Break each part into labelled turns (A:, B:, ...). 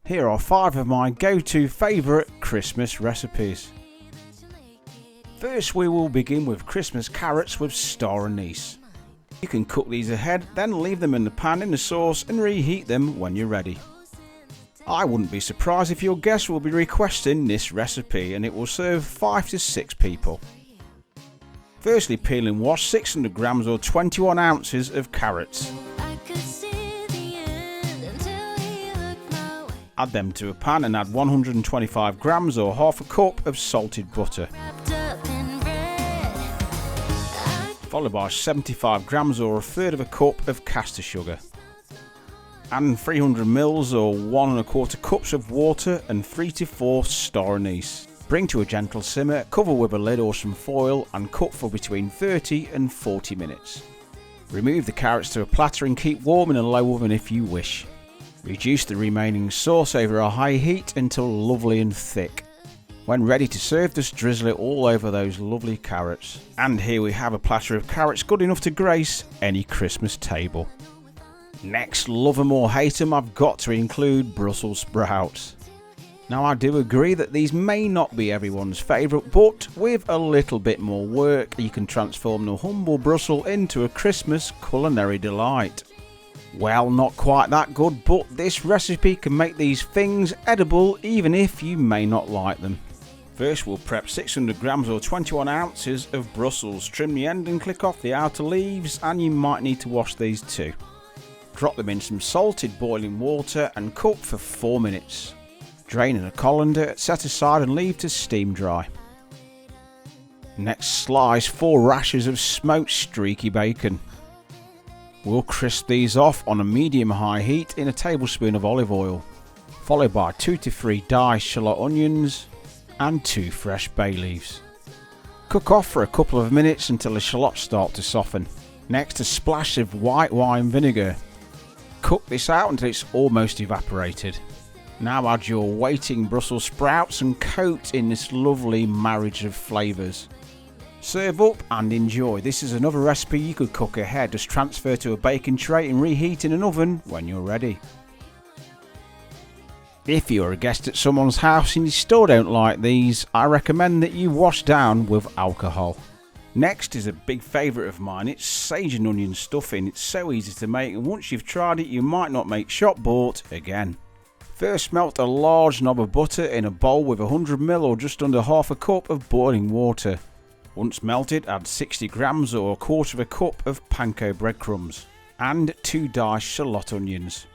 A: Here are 5 of my go-to favourite Christmas recipes. First we will begin with Christmas carrots with star anise. You can cook these ahead, then leave them in the pan in the sauce and reheat them when you're ready. I wouldn't be surprised if your guests will be requesting this recipe, and it will serve 5 to 6 people. Firstly, peel and wash 600 grams or 21 ounces of carrots. Add them to a pan and add 125 grams or half a cup of salted butter, followed by 75 grams or a third of a cup of caster sugar. Add 300 ml or 1 1/4 cups of water and 3 to 4 star anise. Bring to a gentle simmer, cover with a lid or some foil and cook for between 30 and 40 minutes. Remove the carrots to a platter and keep warm in a low oven if you wish. Reduce the remaining sauce over a high heat until lovely and thick. When ready to serve, just drizzle it all over those lovely carrots. And here we have a platter of carrots good enough to grace any Christmas table. Next, love 'em or hate 'em, I've got to include Brussels sprouts. Now I do agree that these may not be everyone's favourite, but with a little bit more work you can transform the humble Brussels into a Christmas culinary delight. Well, not quite that good, but this recipe can make these things edible even if you may not like them. First we'll prep 600 grams or 21 ounces of Brussels. Trim the end and click off the outer leaves, and you might need to wash these too. Drop them in some salted boiling water and cook for 4 minutes. Drain in a colander, set aside and leave to steam dry. Next, slice 4 rashers of smoked streaky bacon. We'll crisp these off on a medium-high heat in a tablespoon of olive oil, followed by 2 to 3 diced shallot onions and 2 fresh bay leaves. Cook off for a couple of minutes until the shallots start to soften. Next, a splash of white wine vinegar. Cook this out until it's almost evaporated. Now add your waiting Brussels sprouts and coat in this lovely marriage of flavours. Serve up and enjoy. This is another recipe you could cook ahead. Just transfer to a baking tray and reheat in an oven when you're ready. If you're a guest at someone's house and you still don't like these, I recommend that you wash down with alcohol. Next is a big favourite of mine. It's sage and onion stuffing. It's so easy to make, and once you've tried it you might not make shop bought again. First, melt a large knob of butter in a bowl with 100 ml or just under half a cup of boiling water. Once melted, add 60 grams or a quarter of a cup of panko breadcrumbs and 2 diced shallot onions,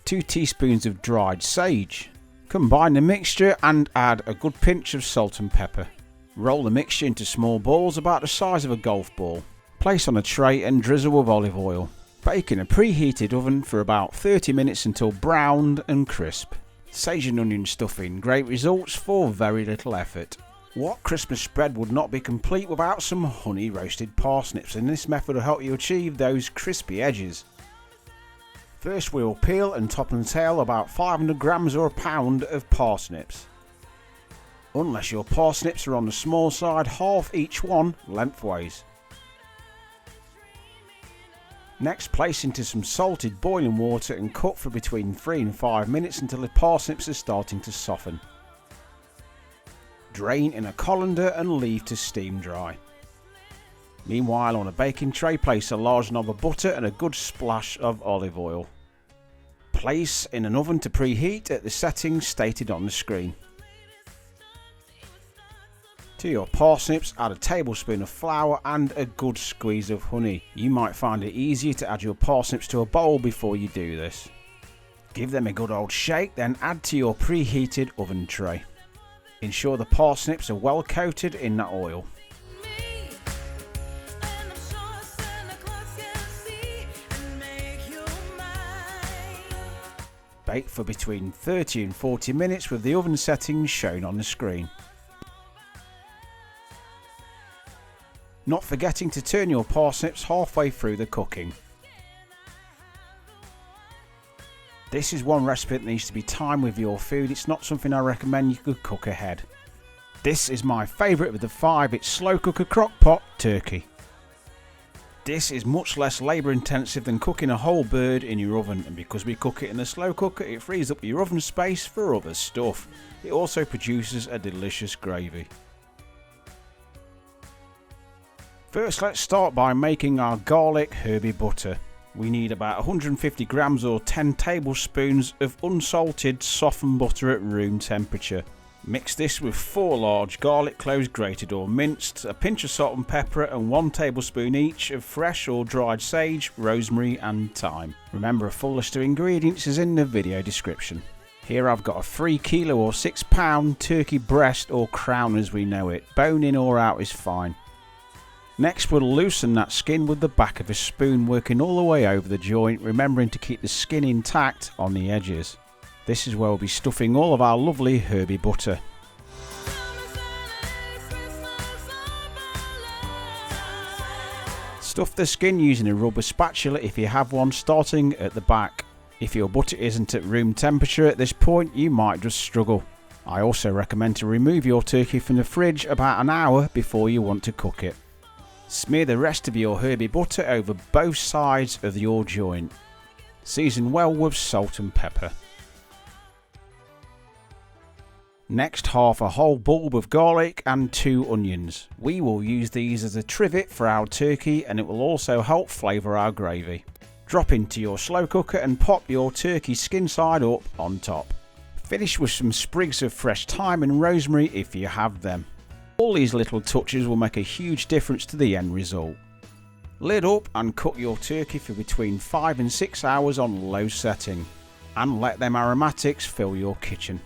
A: 2 teaspoons of dried sage. Combine the mixture and add a good pinch of salt and pepper. Roll the mixture into small balls about the size of a golf ball. Place on a tray and drizzle with olive oil. Bake in a preheated oven for about 30 minutes until browned and crisp. Sage and onion stuffing, great results for very little effort. What Christmas spread would not be complete without some honey roasted parsnips, and this method will help you achieve those crispy edges. First we will peel and top and tail about 500 grams or a pound of parsnips. Unless your parsnips are on the small side, half each one lengthways. Next, place into some salted boiling water and cook for between 3 and 5 minutes until the parsnips are starting to soften. Drain in a colander and leave to steam dry. Meanwhile, on a baking tray, place a large knob of butter and a good splash of olive oil. Place in an oven to preheat at the settings stated on the screen. To your parsnips, add a tablespoon of flour and a good squeeze of honey. You might find it easier to add your parsnips to a bowl before you do this. Give them a good old shake, then add to your preheated oven tray. Ensure the parsnips are well coated in that oil. Bake for between 30 and 40 minutes with the oven settings shown on the screen. Not forgetting to turn your parsnips halfway through the cooking. This is one recipe that needs to be timed with your food. It's not something I recommend you could cook ahead. This is my favourite of the 5. It's slow cooker crock pot turkey. This is much less labour intensive than cooking a whole bird in your oven, and because we cook it in the slow cooker it frees up your oven space for other stuff. It also produces a delicious gravy. First, let's start by making our garlic herby butter. We need about 150 grams or 10 tablespoons of unsalted softened butter at room temperature. Mix this with 4 large garlic cloves grated or minced, a pinch of salt and pepper and 1 tablespoon each of fresh or dried sage, rosemary and thyme. Remember, a full list of ingredients is in the video description. Here I've got a 3 kilo or 6 pound turkey breast, or crown as we know it. Bone in or out is fine. Next we'll loosen that skin with the back of a spoon, working all the way over the joint, remembering to keep the skin intact on the edges. This is where we'll be stuffing all of our lovely herby butter. Stuff the skin using a rubber spatula if you have one, starting at the back. If your butter isn't at room temperature at this point, you might just struggle. I also recommend to remove your turkey from the fridge about an hour before you want to cook it. Smear the rest of your herby butter over both sides of your joint. Season well with salt and pepper. Next, half a whole bulb of garlic and 2 onions. We will use these as a trivet for our turkey, and it will also help flavour our gravy. Drop into your slow cooker and pop your turkey skin side up on top. Finish with some sprigs of fresh thyme and rosemary if you have them. All these little touches will make a huge difference to the end result. Lid up and cook your turkey for between 5 and 6 hours on low setting, and let them aromatics fill your kitchen.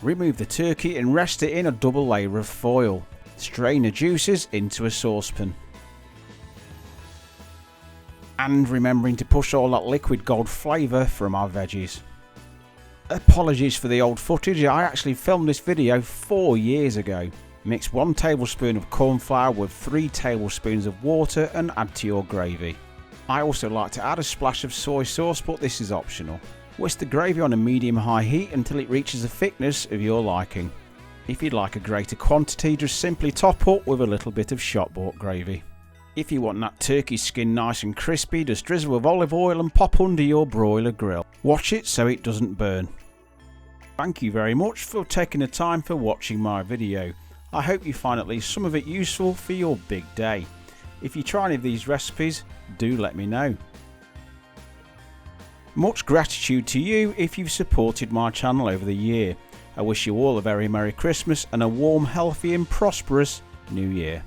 A: Remove the turkey and rest it in a double layer of foil. Strain the juices into a saucepan. And remembering to push all that liquid gold flavour from our veggies. Apologies for the old footage, I actually filmed this video 4 years ago. Mix 1 tablespoon of corn flour with 3 tablespoons of water and add to your gravy. I also like to add a splash of soy sauce, but this is optional. Whisk the gravy on a medium-high heat until it reaches a thickness of your liking. If you'd like a greater quantity, just simply top up with a little bit of shop bought gravy. If you want that turkey skin nice and crispy, just drizzle with olive oil and pop under your broiler grill. Watch it so it doesn't burn. Thank you very much for taking the time for watching my video. I hope you find at least some of it useful for your big day. If you try any of these recipes, do let me know. Much gratitude to you if you've supported my channel over the year. I wish you all a very Merry Christmas and a warm, healthy and prosperous New Year.